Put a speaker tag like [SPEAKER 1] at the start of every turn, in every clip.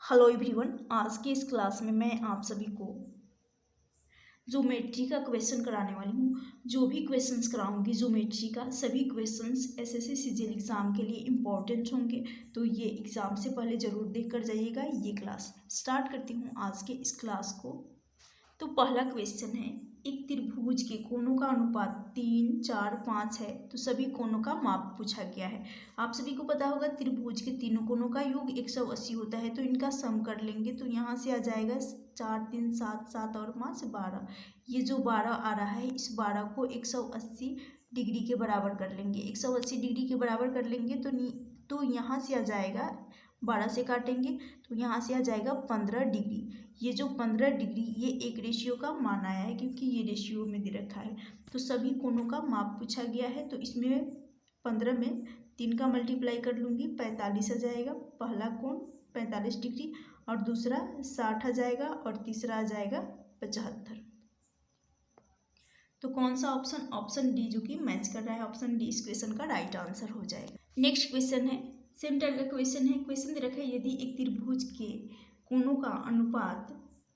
[SPEAKER 1] Hello everyone, आज की इस क्लास में मैं आप सभी को ज्योमेट्री का क्वेश्चन कराने वाली हूँ। जो भी क्वेश्चंस कराऊंगी ज्योमेट्री का, सभी क्वेश्चंस एसएससी सीजीएल एग्जाम के लिए इम्पोर्टेंट होंगे, तो ये एग्जाम से पहले जरूर देख कर जाइएगा। ये क्लास स्टार्ट करती हूँ आज के इस क्लास को। तो पहला क्वेश्चन है, एक त्रिभुज के कोणों का अनुपात 3, 4, 5 है, तो सभी कोणों का माप पूछा गया है। आप सभी को पता होगा त्रिभुज के तीनों कोणों का योग 180 होता है, तो इनका सम कर लेंगे तो यहाँ से आ जाएगा 4, 3, 7, 7 और 5 12। ये जो 12 आ रहा है, इस 12 को 180 डिग्री के बराबर कर लेंगे। 180 डिग्री के बराबर कर लेंगे तो यहाँ से आ जाएगा, 12 से काटेंगे तो यहाँ से आ जाएगा 15 डिग्री। ये जो 15 डिग्री ये एक रेशियो का मान आया है, क्योंकि ये रेशियो में दे रखा है। तो सभी कोणों का माप पूछा गया है, तो इसमें 15 में 3 का मल्टीप्लाई कर लूँगी, 45 आ जाएगा। पहला कोण 45 डिग्री और दूसरा 60 आ जाएगा और तीसरा आ जाएगा 75। तो कौन सा ऑप्शन? ऑप्शन डी जो कि मैच कर रहा है, ऑप्शन डी इस क्वेश्चन का राइट आंसर हो जाएगा। नेक्स्ट क्वेश्चन है, सेम टाइप का क्वेश्चन है। क्वेश्चन दे रखा है, यदि एक त्रिभुज के कोणों का अनुपात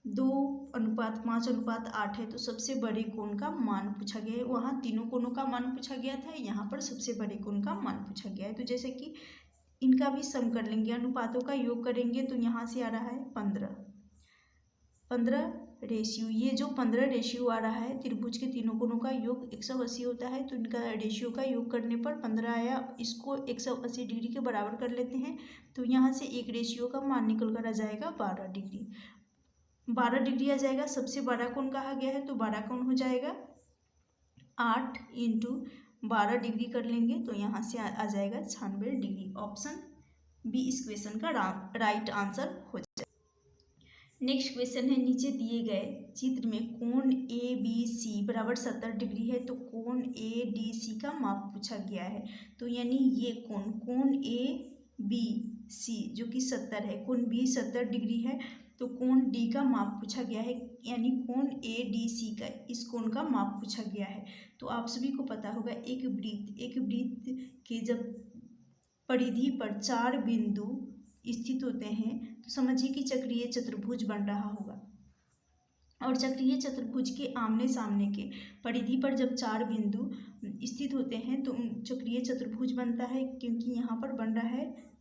[SPEAKER 1] 2:5:8 है, तो सबसे बड़े कोण का मान पूछा गया है। वहाँ तीनों कोणों का मान पूछा गया था, यहाँ पर सबसे बड़े कोण का मान पूछा गया है। तो जैसे कि इनका भी सम कर लेंगे, अनुपातों का योग करेंगे तो यहाँ से आ रहा है 15 रेशियो। ये जो 15 रेशियो आ रहा है, त्रिभुज के तीनों कोणों का योग 180 होता है, तो इनका रेशियो का योग करने पर 15 आया। इसको 180 डिग्री के बराबर कर लेते हैं, तो यहाँ से एक रेशियो का मान निकल कर आ जाएगा 12 डिग्री। 12 डिग्री आ जाएगा। सबसे बड़ा कोण कहा गया है, तो बड़ा कोण हो जाएगा 8 × 12 डिग्री कर लेंगे, तो यहाँ से आ जाएगा 96 डिग्री। ऑप्शन बी इस क्वेश्चन का राइट आंसर हो जाएगा। नेक्स्ट क्वेश्चन है, नीचे दिए गए चित्र में कोण ए बी सी बराबर 70 डिग्री है, तो कोण ए डी सी का माप पूछा गया है। तो यानी ये कोण ए बी सी जो कि 70 है, कोण बी 70 डिग्री है, तो कोण डी का माप पूछा गया है, यानी कोण ए डी सी का, इस कोण का माप पूछा गया है। तो आप सभी को पता होगा, एक वृत्त के जब परिधि पर 4 बिंदु स्थित होते हैं, तो समझिए कि चक्रीय चतुर्भुज बन रहा होगा। और चक्रीय चतुर्भुज के आमने सामने के परिधि पर जब 4 बिंदु स्थित होते हैं, तो चक्रीय चतुर्भुज बनता है, क्योंकि यहाँ पर बन रहा है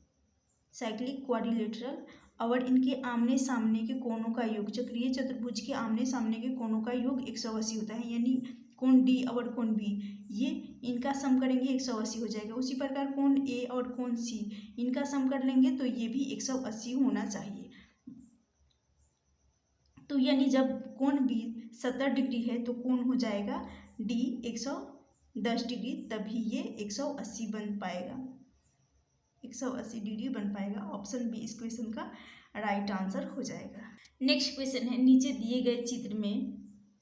[SPEAKER 1] साइक्लिक क्वाड्रिलेटरल। और इनके आमने सामने के कोणों का योग, चक्रीय चतुर्भुज के आमने सामने के कोणों का योग 180 होता है, यानी कोण डी और कोण बी, ये इनका सम करेंगे 180 हो जाएगा। उसी प्रकार कोण ए और कोण सी, इनका सम कर लेंगे तो ये भी 180 होना चाहिए। तो यानी जब कोण बी 70 डिग्री है, तो कोण हो जाएगा डी 110 डिग्री, तभी ये 180 बन पाएगा, 180 डिग्री बन पाएगा। ऑप्शन बी इस क्वेश्चन का राइट आंसर हो जाएगा। नेक्स्ट क्वेश्चन है, नीचे दिए गए चित्र में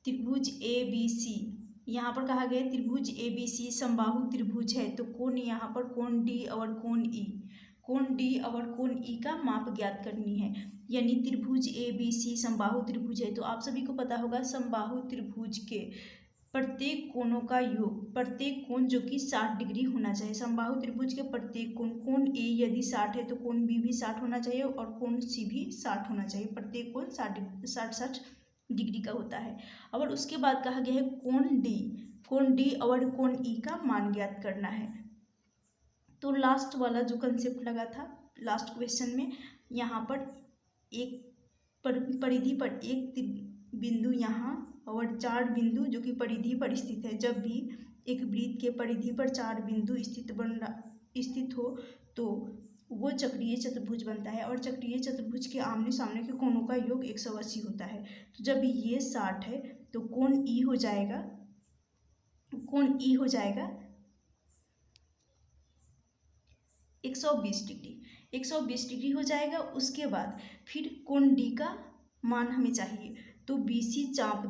[SPEAKER 1] त्रिभुज ए बी सी, यहाँ पर कहा गया त्रिभुज ए बी सी समबाहु त्रिभुज है, तो कोण यहाँ पर कोण डी और कोण ई, कोण डी और कोण ई का माप ज्ञात करनी है। यानी त्रिभुज ए बी सी समबाहु त्रिभुज है, तो आप सभी को पता होगा समबाहु त्रिभुज के प्रत्येक कोणों का योग, प्रत्येक कोण जो कि 60 डिग्री होना चाहिए। समबाहु त्रिभुज के प्रत्येक कोण ए यदि 60 है, तो कोण बी भी 60 होना चाहिए और कोण सी भी 60 होना चाहिए। प्रत्येक कोण 60 डिग्री का होता है। और उसके बाद कहा गया है कोण डी और कोण ई का मान ज्ञात करना है। तो लास्ट वाला जो कंसेप्ट लगा था लास्ट क्वेश्चन में, यहाँ पर एक परिधि पर एक बिंदु यहाँ और 4 बिंदु जो कि परिधि पर स्थित है। जब भी एक वृत्त के परिधि पर 4 बिंदु स्थित हो, तो वो चक्रीय चतुर्भुज बनता है। और चक्रीय चतुर्भुज के आमने सामने के कोणों का योग 180 होता है। तो जब ये 60 है, तो कोण ई हो जाएगा 120 डिग्री, 120 डिग्री हो जाएगा। उसके बाद फिर कोण डी का मान हमें चाहिए, तो बीसी चाप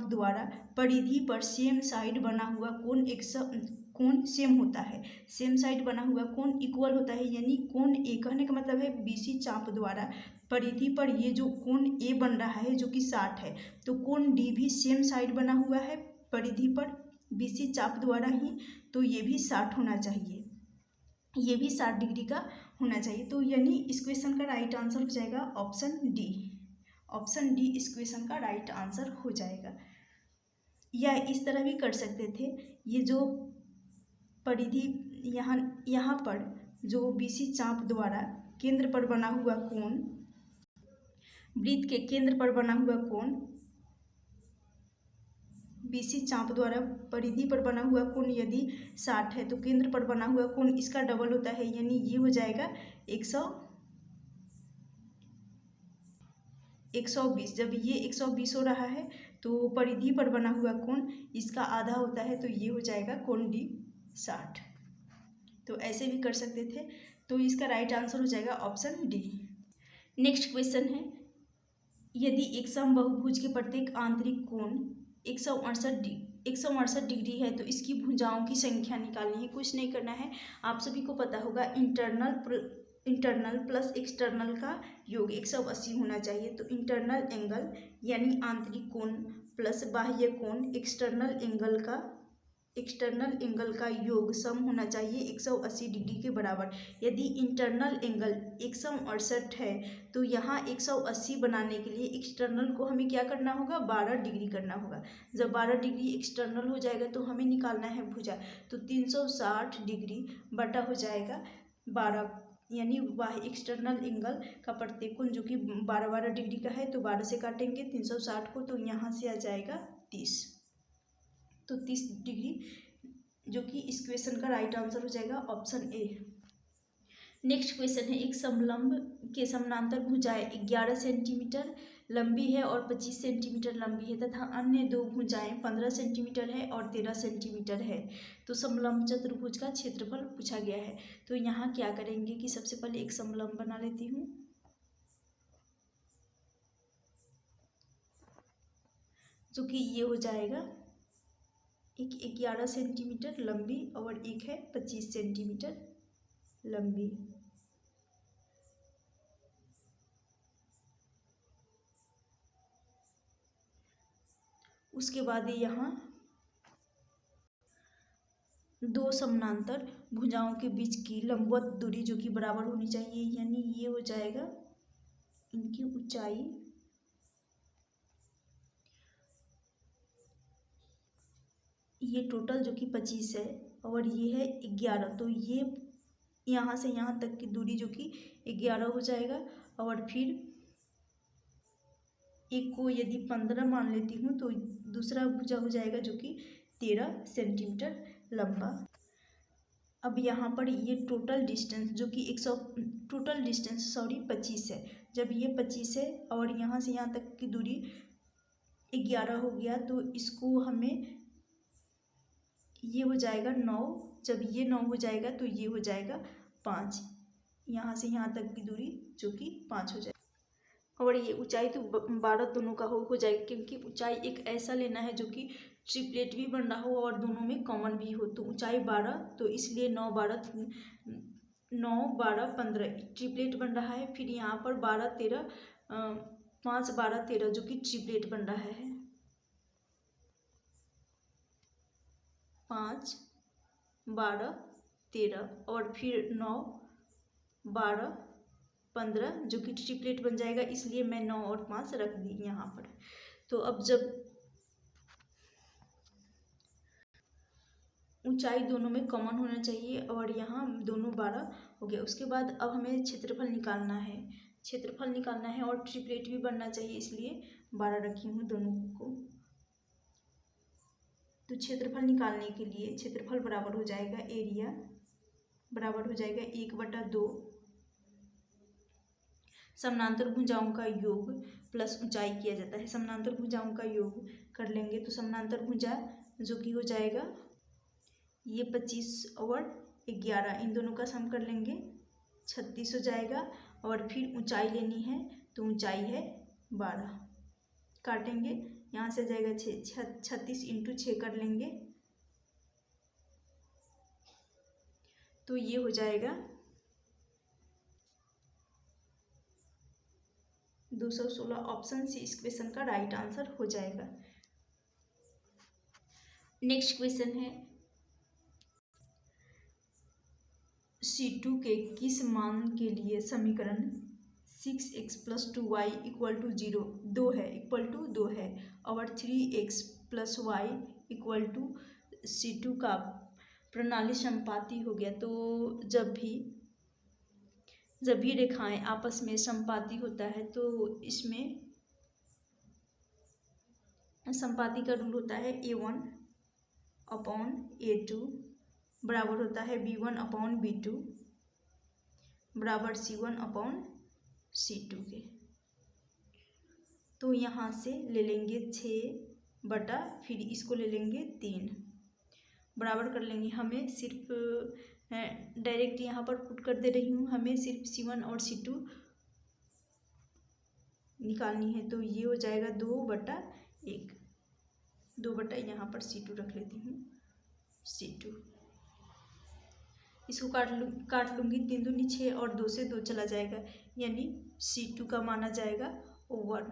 [SPEAKER 1] द्वारा परिधि पर सेम साइड बना हुआ कोण सेम होता है, सेम साइड बना हुआ कोण इक्वल होता है। यानी कोण ए, कहने का मतलब है बीसी चाप द्वारा परिधि पर ये जो कोण ए बन रहा है जो कि 60 है, तो कोण डी भी सेम साइड बना हुआ है परिधि पर बीसी चाप द्वारा ही, तो ये भी 60 होना चाहिए, ये भी 60 डिग्री का होना चाहिए। तो यानी इस क्वेश्चन का राइट आंसर हो जाएगा ऑप्शन डी। ऑप्शन डी इस क्वेश्चन का राइट आंसर हो जाएगा। या इस तरह भी कर सकते थे, ये जो परिधि यहाँ पर जो बीसी चाप द्वारा केंद्र पर बना हुआ कोण, वृत्त के केंद्र पर बना हुआ कोण, बीसी चाप द्वारा परिधि पर बना हुआ कोण यदि 60 है तो केंद्र पर बना हुआ कोण इसका डबल होता है, यानी ये हो जाएगा 120। जब ये 120 हो रहा है तो परिधि पर बना हुआ कोण इसका आधा होता है, तो ये हो जाएगा कोण डी 60। तो ऐसे भी कर सकते थे। तो इसका राइट आंसर हो जाएगा ऑप्शन डी। नेक्स्ट क्वेश्चन है, यदि एक समबाहुभुज के प्रत्येक आंतरिक कोण 168 डिग्री है तो इसकी भुजाओं की संख्या निकालनी है। कुछ नहीं करना है, आप सभी को पता होगा इंटरनल प्लस एक्सटर्नल का योग 180 होना चाहिए। तो इंटरनल एंगल यानी आंतरिक कोण प्लस बाह्य कोण एक्सटर्नल एंगल का योग सम होना चाहिए 180 डिग्री के बराबर। यदि इंटरनल एंगल 168 है तो यहाँ 180 बनाने के लिए एक्सटर्नल को हमें क्या करना होगा, 12 डिग्री करना होगा। जब 12 डिग्री एक्सटर्नल हो जाएगा तो हमें निकालना है भुजा, तो 360 डिग्री बटा हो जाएगा 12, यानी वह एक्सटर्नल एंगल का प्रत्येक कोण जो कि 12 डिग्री का है, तो 12 से काटेंगे 360 को, तो यहाँ से आ जाएगा 30। तो 30 डिग्री जो कि इस क्वेश्चन का राइट आंसर हो जाएगा ऑप्शन ए। नेक्स्ट क्वेश्चन है, एक समलंब के समानांतर भुजाएं 11 सेंटीमीटर लंबी है और 25 सेंटीमीटर लंबी है तथा अन्य दो भुजाएं 15 सेंटीमीटर है और 13 सेंटीमीटर है। तो समलंब चतुर्भुज का क्षेत्रफल पूछा गया है। तो यहाँ क्या करेंगे कि सबसे पहले एक समलंब बना लेती हूँ, जो कि ये हो जाएगा एक 11 सेंटीमीटर लंबी और एक है 25 सेंटीमीटर लंबी। उसके बाद यहाँ दो समानांतर भुजाओं के बीच की लंबवत दूरी जो कि बराबर होनी चाहिए, यानी ये हो जाएगा इनकी ऊंचाई, ये टोटल जो कि 25 है और ये है 11, तो ये यहाँ से यहाँ तक की दूरी जो कि 11 हो जाएगा। और फिर एक को यदि 15 मान लेती हूँ तो दूसरा भुजा हो जाएगा जो कि 13 सेंटीमीटर लंबा। अब यहाँ पर ये टोटल डिस्टेंस जो कि 25 है। जब ये 25 है और यहाँ से यहाँ तक की दूरी 11 हो गया, तो इसको हमें ये हो जाएगा 9। जब ये 9 हो जाएगा तो ये हो जाएगा 5, यहाँ से यहाँ तक की दूरी जो कि 5 हो जाएगा। और ये ऊंचाई तो 12 दोनों का हो जाएगा, क्योंकि ऊंचाई एक ऐसा लेना है जो कि ट्रिपलेट भी बन रहा हो और दोनों में कॉमन भी हो। तो ऊंचाई 12, तो इसलिए 9 12 15 ट्रिपलेट बन रहा है। फिर यहाँ पर 12 13 5 12 13 जो कि ट्रिपलेट बन रहा है, 5 12 13 और फिर 9 12 15 जो कि ट्रिपलेट बन जाएगा, इसलिए मैं 9 और 5 रख दी यहाँ पर। तो अब जब ऊंचाई दोनों में कॉमन होना चाहिए और यहाँ दोनों 12 हो गया, उसके बाद अब हमें क्षेत्रफल निकालना है और ट्रिपलेट भी बनना चाहिए, इसलिए 12 रखी हूँ दोनों को। तो क्षेत्रफल निकालने के लिए क्षेत्रफल बराबर हो जाएगा एरिया बराबर हो जाएगा 1/2 समानांतर भुजाओं का योग प्लस ऊंचाई किया जाता है। समानांतर भुजाओं का योग कर लेंगे तो समानांतर भुजा जो कि हो जाएगा ये 25 और 11, इन दोनों का सम कर लेंगे 36 हो जाएगा। और फिर ऊंचाई लेनी है तो ऊंचाई है 12, काटेंगे यहाँ से जाएगा 36 × 6 कर लेंगे तो ये हो जाएगा 216। ऑप्शन सी इस क्वेश्चन का राइट आंसर हो जाएगा। नेक्स्ट क्वेश्चन है, C2 के किस मान के लिए समीकरण 6x + 2y = 0 2 है इक्वल टू 2 है और 3x + y = C2 का प्रणाली समपाती हो गया। तो जब भी रेखाएं आपस में समपाती होता है तो इसमें समपाती का रूल होता है A1/A2 बराबर होता है B1/B2 बराबर C1/C2 के। तो यहाँ से ले लेंगे 6 बटा फिर इसको ले लेंगे 3 बराबर कर लेंगे। हमें सिर्फ डायरेक्ट यहाँ पर पुट कर दे रही हूँ, हमें सिर्फ C1 और C2 निकालनी है। तो ये हो जाएगा 2/1 2 बटा यहाँ पर C2 रख लेती हूँ C2। इसको काट लूँगी 3 दूनी 6 और 2 से 2 चला जाएगा यानी C2 का माना जाएगा 1।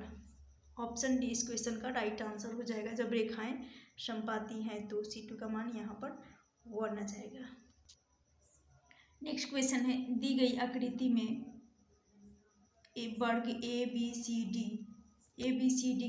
[SPEAKER 1] ऑप्शन डी इस क्वेश्चन का राइट आंसर हो जाएगा। जब रेखाएं समपाती हैं तो C2 का मान यहाँ पर 1 आ जाएगा। नेक्स्ट क्वेश्चन है, दी गई आकृति में वर्ग ABCD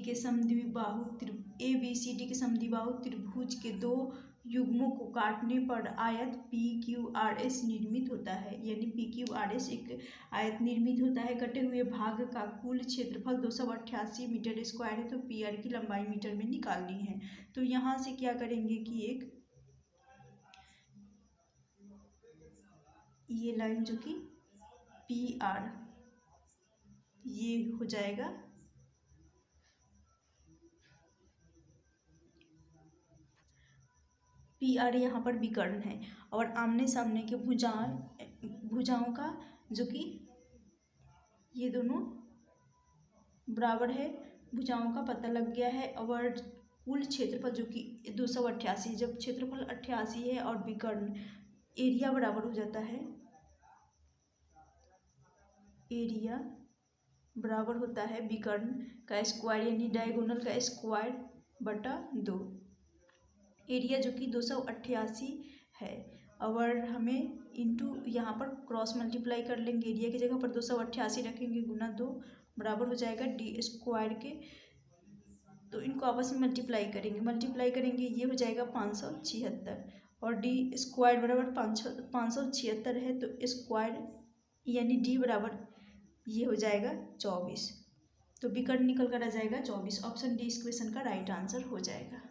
[SPEAKER 1] के समद्विबाहु त्रिभुज के दो युग्मों को काटने पर आयत PQRS निर्मित होता है। यानी PQRS एक आयत निर्मित होता है। कटे हुए भाग का कुल क्षेत्रफल 288 मीटर स्क्वायर है। तो PR की लंबाई मीटर में निकालनी है। तो यहाँ से क्या करेंगे कि एक ये लाइन जो कि PR ये हो जाएगा PR यहाँ पर विकर्ण है और आमने सामने के भुजाओं का जो कि ये दोनों बराबर है, भुजाओं का पता लग गया है। और कुल क्षेत्रफल जो कि 288, जब क्षेत्रफल 88 है और विकर्ण एरिया बराबर हो जाता है, एरिया बराबर होता है विकर्ण का स्क्वायर यानी डायगोनल का स्क्वायर बटा 2। एरिया जो कि 288 है और हमें इंटू यहाँ पर क्रॉस मल्टीप्लाई कर लेंगे। एरिया की जगह पर 288 रखेंगे गुना 2 बराबर हो जाएगा D² के। तो इनको आपस में मल्टीप्लाई करेंगे ये हो जाएगा 576 और D² बराबर 576 है। तो स्क्वायर यानी D बराबर ये हो जाएगा 24। तो विकर्ण निकल कर आ जाएगा 24। ऑप्शन डी इस क्वेश्चन का राइट आंसर हो जाएगा।